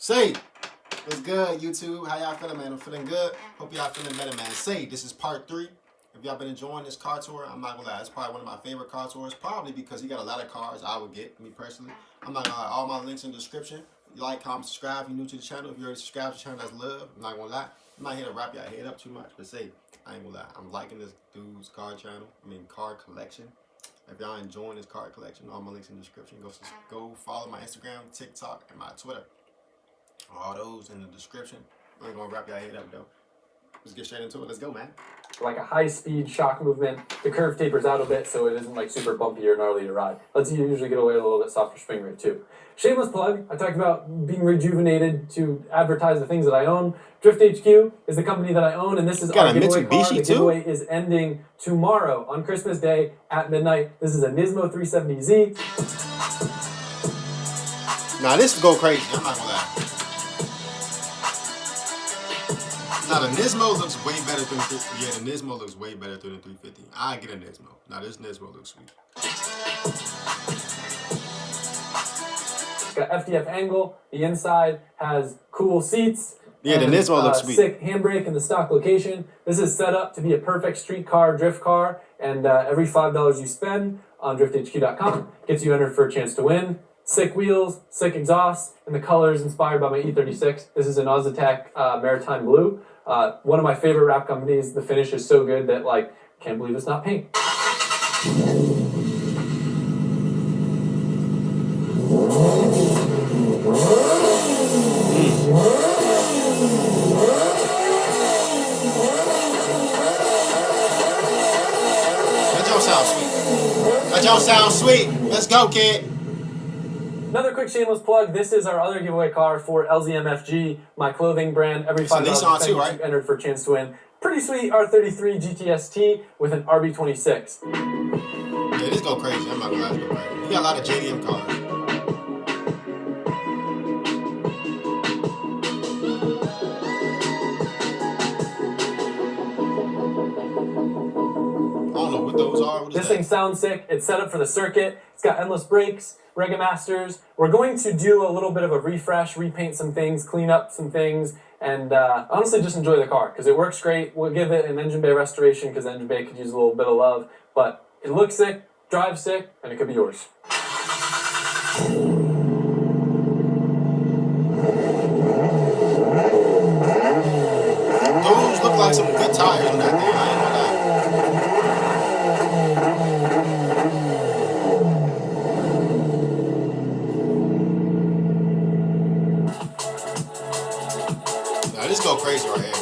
Say, what's good, YouTube? How y'all feeling, man? I'm feeling good. Hope y'all feeling better, man. Say, this is part 3. If y'all been enjoying this car tour, I'm not gonna lie, it's probably one of my favorite car tours. Probably because he got a lot of cars I would get, me personally. I'm not gonna lie, all my links in the description. You like, comment, subscribe if you're new to the channel. If you already subscribed to the channel, that's love. I'm not gonna lie. I'm not here to wrap y'all head up too much, but say, I ain't gonna lie. I'm liking this dude's car channel. Car collection. If y'all enjoying this card collection, all my links in the description. Go follow my Instagram, TikTok, and my Twitter. All those in the description. I ain't gonna wrap y'all head up though. Let's get straight into it. Let's go, man. Like a high-speed shock movement. The curve tapers out a bit so it isn't like super bumpy or gnarly to ride. Lets you usually get away with a little bit softer spring rate too. Shameless plug, I talked about being rejuvenated to advertise the things that I own. Drift HQ is the company that I own, and this is our giveaway car. The giveaway is ending tomorrow on Christmas Day at midnight. This is a Nismo 370Z. Now this go crazy, I'm not gonna lie. Now the Nismo looks way better than the Nismo looks way better than the 350. I get a Nismo. Now this Nismo looks sweet. It's got FDF angle. The inside has cool seats. Yeah, the Nismo looks sweet. Sick handbrake in the stock location. This is set up to be a perfect street car, drift car, and every $5 you spend on drifthq.com gets you entered for a chance to win. Sick wheels, sick exhaust, and the color is inspired by my E36. This is an Ozatec Maritime Blue. One of my favorite wrap companies. The finish is so good that, like, can't believe it's not paint. That don't sound sweet. That don't sound sweet. Let's go, kid. Another quick shameless plug. This is our other giveaway car for LZMFG, my clothing brand. Every $5 you entered for a chance to win. Pretty sweet R33 GTST with an RB26. Yeah, this go crazy. I'm not gonna lie, this go crazy. You got a lot of JDM cars. I don't know what those are. This thing sounds sick. It's set up for the circuit. It's got endless brakes, Regamasters. We're going to do a little bit of a refresh, repaint some things, clean up some things, and honestly just enjoy the car because it works great. We'll give it an engine bay restoration because the engine bay could use a little bit of love, but it looks sick, drives sick, and it could be yours. Those look like some good tires on that thing. I ain't gonna lie. This go crazy right here.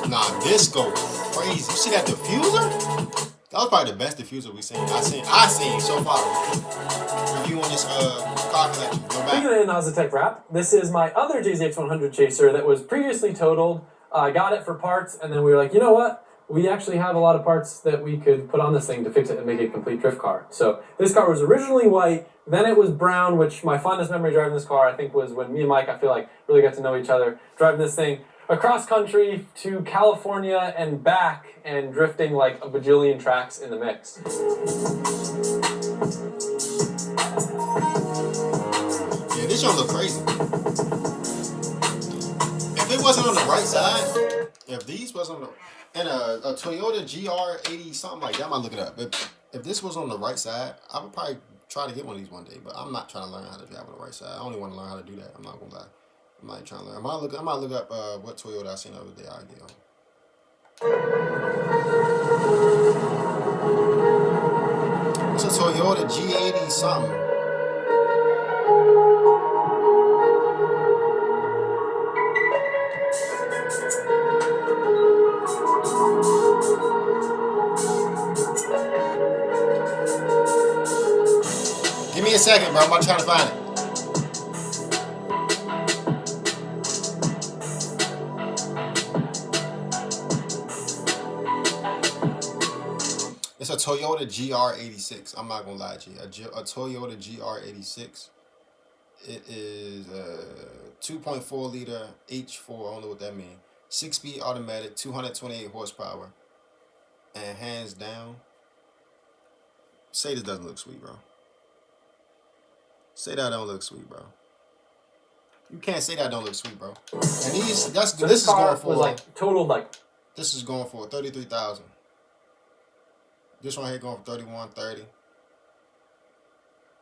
Nah, this go crazy. You see that diffuser? That was probably the best diffuser we've seen. I seen so far. Review on this car collection. Go back. Speaking of an Ozatec wrap, this is my other JZX100 Chaser that was previously totaled. I got it for parts, and then we were like, you know what? We actually have a lot of parts that we could put on this thing to fix it and make it a complete drift car. So this car was originally white, then it was brown, which my fondest memory driving this car, I think, was when me and Mike, I feel like, really got to know each other, driving this thing across country to California and back and drifting like a bajillion tracks in the mix. Yeah, this one look crazy. If it wasn't on the right side, if these was on the... And a Toyota GR80 something like that, I might look it up. If this was on the right side, I would probably try to get one of these one day. But I'm not trying to learn how to drive on the right side. I only want to learn how to do that. I'm not gonna lie. I'm not trying to learn. I might look up what Toyota I seen the other day. I get on. It's a Toyota G80 something. Give me a second, bro. I'm about to try to find it. It's a Toyota GR86. I'm not gonna lie to you. A Toyota GR86. It is a 2.4 liter H4. I don't know what that means. 6-speed automatic, 228 horsepower, and hands down. Say this doesn't look sweet, bro. Say that don't look sweet, bro. You can't say that don't look sweet, bro. And these, So this is car going for was like totaled like. This is going for 33,000. This one here going for 31, 30,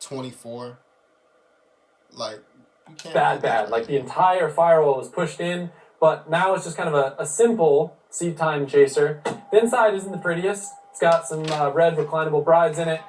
24. Like you can't. Bad. Like the entire firewall was pushed in, but now it's just kind of a simple seat time chaser. The inside isn't the prettiest. It's got some red reclinable brides in it,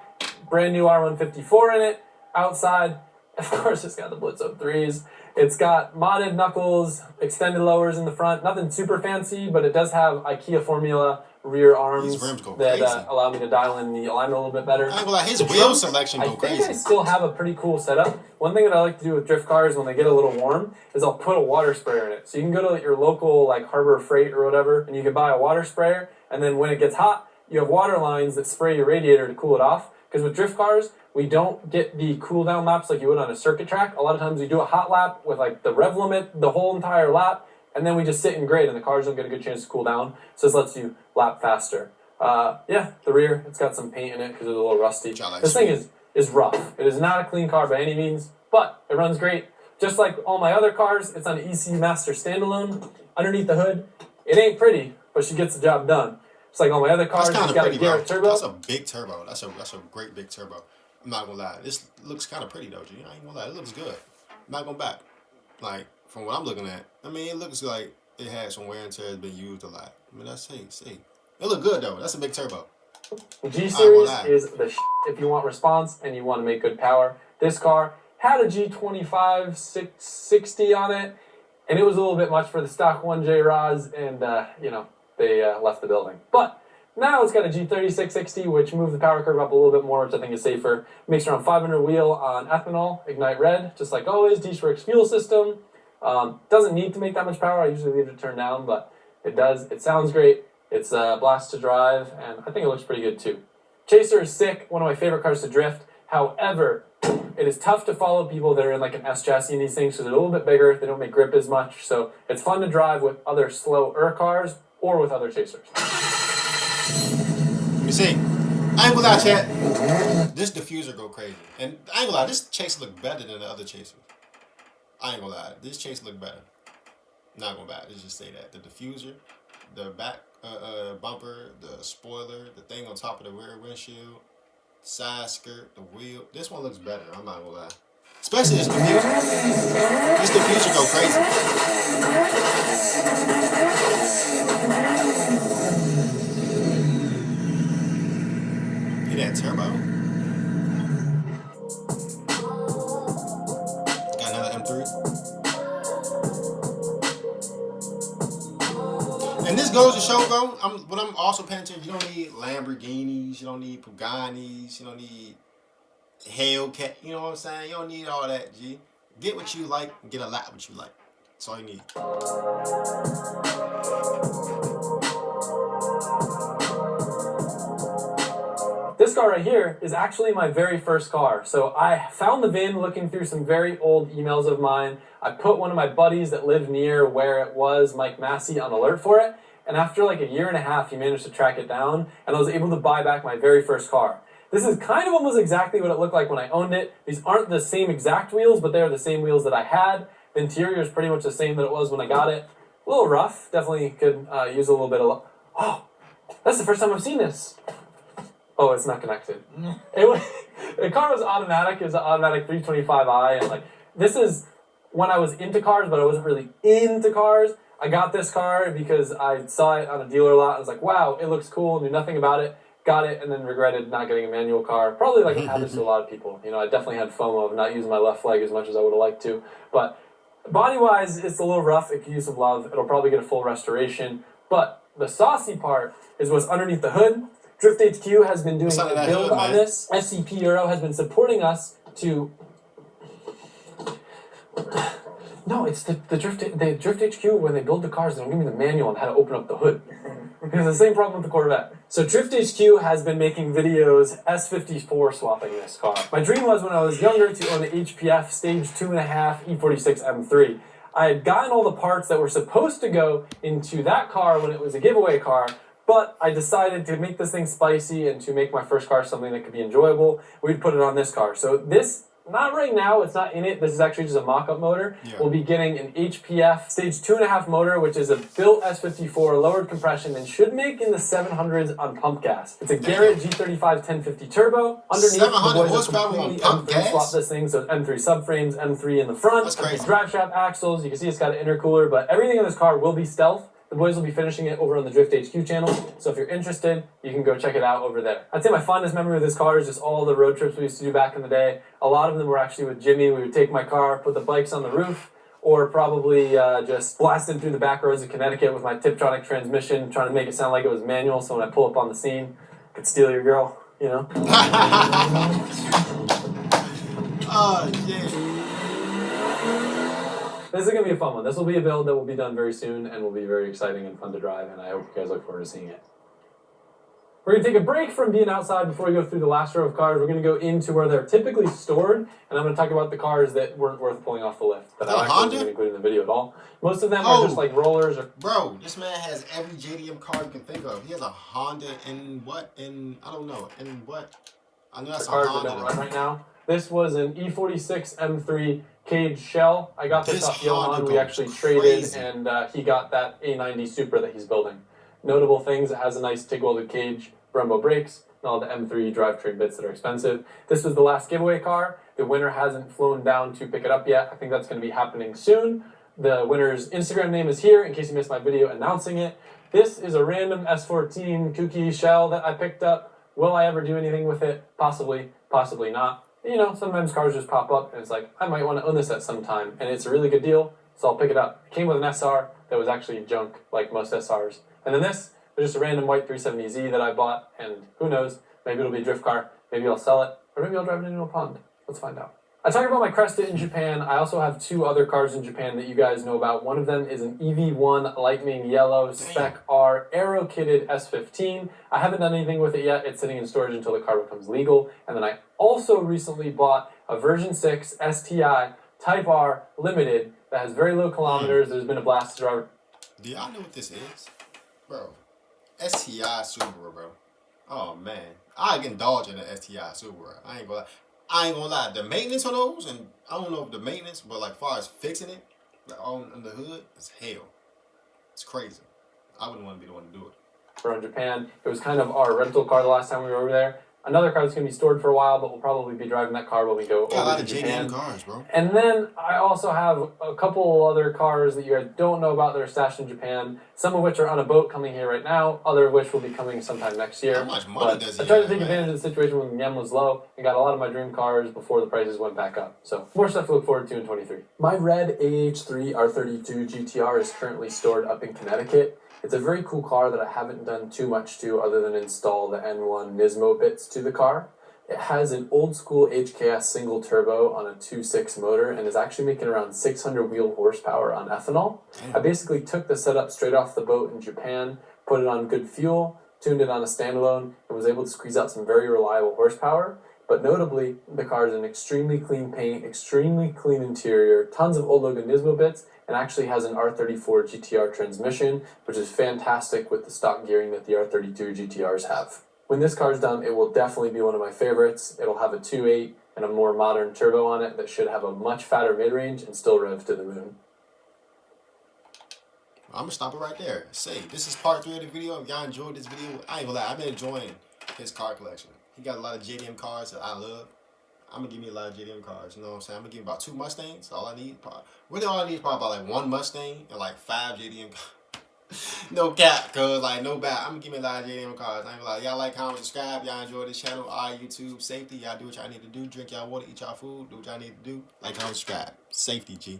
brand new R154 in it. Outside, of course, it's got the Blitzo 3s. It's got modded knuckles, extended lowers in the front. Nothing super fancy, but it does have IKEA formula rear arms that allow me to dial in the alignment a little bit better. I ain't gonna lie, his wheel selection go crazy. I think I still have a pretty cool setup. One thing that I like to do with drift cars when they get a little warm is I'll put a water sprayer in it. So you can go to your local like Harbor Freight or whatever, and you can buy a water sprayer, and then when it gets hot, you have water lines that spray your radiator to cool it off. Because with drift cars, we don't get the cool down laps like you would on a circuit track. A lot of times we do a hot lap with like the rev limit, the whole entire lap, and then we just sit in grade and the cars don't get a good chance to cool down. So this lets you lap faster. Yeah, the rear, it's got some paint in it because it's a little rusty. This thing is rough. It is not a clean car by any means, but it runs great. Just like all my other cars, it's on an EC Master standalone. Underneath the hood, it ain't pretty, but she gets the job done. Just like all my other cars, it's got a Garrett turbo. That's a big turbo. That's a great big turbo. I'm not gonna lie. This looks kind of pretty though, G. I ain't gonna lie. It looks good. I'm not gonna back. Like from what I'm looking at, I mean, it looks like it had some wear and tear. Has been used a lot. I mean, that's see. It look good though. That's a big turbo. G Series is the if you want response and you want to make good power. This car had a G25 660 on it, and it was a little bit much for the stock 1J rods, and they left the building. But now it's got a G30 660, which moved the power curve up a little bit more, which I think is safer. Makes around 500 wheel on ethanol, ignite red, just like always. D-Works fuel system. Doesn't need to make that much power. I usually leave it turned down, but it does. It sounds great. It's a blast to drive, and I think it looks pretty good too. Chaser is sick, one of my favorite cars to drift. However, it is tough to follow people that are in like an S chassis in these things because they're a little bit bigger. They don't make grip as much, so it's fun to drive with other slower cars or with other chasers. You see, I ain't gonna lie, chat. This diffuser go crazy, and I ain't gonna lie. This chase look better than the other chasers. I ain't gonna lie. This chase look better. Not gonna lie. Let's just say that the diffuser, the back bumper, the spoiler, the thing on top of the rear windshield, side skirt, the wheel. This one looks better. I'm not gonna lie. Especially this diffuser. This diffuser go crazy. Hear that turbo? Got another M3. And this goes to show, bro, what I'm also paying attention, you don't need Lamborghinis, you don't need Pugattis, you don't need Hellcat, you know what I'm saying? You don't need all that, G. Get what you like, and get a lot what you like. That's all you need. This car right here is actually my very first car. So I found the VIN looking through some very old emails of mine. I put one of my buddies that lived near where it was, Mike Massey, on alert for it. And after like a year and a half, he managed to track it down, and I was able to buy back my very first car. This is kind of almost exactly what it looked like when I owned it. These aren't the same exact wheels, but they are the same wheels that I had. The interior is pretty much the same that it was when I got it. A little rough. Definitely could use a little bit of... Oh, that's the first time I've seen this. Oh, it's not connected. The car was automatic. It was an automatic 325i. And like, this is when I was into cars, but I wasn't really into cars. I got this car because I saw it on a dealer lot. I was like, wow, it looks cool. Knew nothing about it. Got it, and then regretted not getting a manual car. Probably like it happens to a lot of people. You know, I definitely had FOMO of not using my left leg as much as I would have liked to. But body-wise, it's a little rough. It could use some love. It'll probably get a full restoration. But the saucy part is what's underneath the hood. Drift HQ has been doing a build on this. SCP Euro has been supporting us to... No, it's the Drift HQ, when they build the cars, they don't give me the manual on how to open up the hood. It's the same problem with the Corvette. So Drift HQ has been making videos S54 swapping this car. My dream was when I was younger to own an HPF Stage 2.5 E46 M3. I had gotten all the parts that were supposed to go into that car when it was a giveaway car, but I decided to make this thing spicy and to make my first car something that could be enjoyable. We'd put it on this car. So this not right now, it's not in it. This is actually just a mock-up motor. Yeah. We'll be getting an HPF stage 2.5 motor, which is a built S54, lowered compression, and should make in the 700s on pump gas. It's a Garrett G35 1050 turbo. Underneath, 700 the boys horsepower have on completely pump M3 gas? swapped this thing, so M3 subframes, M3 in the front. That's crazy. Drive shaft axles. You can see it's got an intercooler, but everything in this car will be stealth. The boys will be finishing it over on the Drift HQ channel, so if you're interested, you can go check it out over there. I'd say my fondest memory of this car is just all the road trips we used to do back in the day. A lot of them were actually with Jimmy. We would take my car, put the bikes on the roof, or probably just blasting through the back roads of Connecticut with my Tiptronic transmission, trying to make it sound like it was manual, so when I pull up on the scene, I could steal your girl, you know? Oh, shit. This is going to be a fun one. This will be a build that will be done very soon and will be very exciting and fun to drive, and I hope you guys look forward to seeing it. We're going to take a break from being outside before we go through the last row of cars. We're going to go into where they're typically stored, and I'm going to talk about the cars that weren't worth pulling off the lift, that I actually didn't include in the video at all. Most of them are just like rollers. Bro, this man has every JDM car you can think of. He has a Honda in what? I don't know. In what? I know that's a Honda. That don't run right now. This was an E46 M3 cage shell. I got this off Johan. We actually traded, and he got that A90 Supra that he's building. Notable things: it has a nice TIG welded cage, Brembo brakes, and all the M3 drivetrain bits that are expensive. This was the last giveaway car. The winner hasn't flown down to pick it up yet. I think that's going to be happening soon. The winner's Instagram name is here in case you missed my video announcing it. This is a random S14 kooky shell that I picked up. Will I ever do anything with it? Possibly, possibly not. You know, sometimes cars just pop up and it's like, I might want to own this at some time, and it's a really good deal, so I'll pick it up. It came with an SR that was actually junk, like most SRs. And then this was just a random white 370Z that I bought, and who knows, maybe it'll be a drift car, maybe I'll sell it, or maybe I'll drive it into a pond. Let's find out. I talked about my Cresta in Japan. I also have two other cars in Japan that you guys know about. One of them is an EV1 Lightning Yellow Spec R Aero Kitted S15. I haven't done anything with it yet. It's sitting in storage until the car becomes legal. And then I also recently bought a version 6 STI Type R Limited that has very low kilometers. There's been a blast to drive. Do y'all know what this is? Bro, STI Subaru, bro. Oh, man. I can indulge in the STI Subaru. I ain't gonna lie. The maintenance on those, and I don't know if the maintenance, but like far as fixing it, like on the hood, it's hell. It's crazy. I wouldn't want to be the one to do it. From Japan, it was kind of our rental car the last time we were over there. Another car that's going to be stored for a while, but we'll probably be driving that car when we go over to Japan. A lot of JDM cars, bro. And then I also have a couple other cars that you guys don't know about that are stashed in Japan, some of which are on a boat coming here right now, other of which will be coming sometime next year. How much money does he I tried to have, take advantage of the situation when the yen was low and got a lot of my dream cars before the prices went back up. So more stuff to look forward to in 23. My red AH3 R32 GTR is currently stored up in Connecticut. It's a very cool car that I haven't done too much to other than install the N1 Nismo bits to the car. It has an old school HKS single turbo on a 2.6 motor and is actually making around 600 wheel horsepower on ethanol. I basically took the setup straight off the boat in Japan, put it on good fuel, tuned it on a standalone, and was able to squeeze out some very reliable horsepower. But notably, the car is an extremely clean paint, extremely clean interior, tons of old Logan Nismo bits, and actually has an R34 GTR transmission, which is fantastic with the stock gearing that the R32 GTRs have. When this car's done, it will definitely be one of my favorites. It'll have a 2.8 and a more modern turbo on it that should have a much fatter mid-range and still rev to the moon. I'm gonna stop it right there. Say, this is part 3 of the video. If y'all enjoyed this video, I ain't gonna lie, I've been enjoying his car collection. He got a lot of JDM cars that I love. I'm gonna give me a lot of JDM cars, you know what I'm saying? I'm gonna give me about 2 Mustangs. All I need, really all I need is probably about like 1 Mustang and like 5 JDM cars. No cap, cuz like no bad. I'm gonna give me a lot of JDM cars. I ain't gonna lie. Y'all like, comment, subscribe. Y'all enjoy this channel. Alright, YouTube, safety. Y'all do what y'all need to do. Drink y'all water, eat y'all food. Do what y'all need to do. Like, comment, subscribe. Safety, G.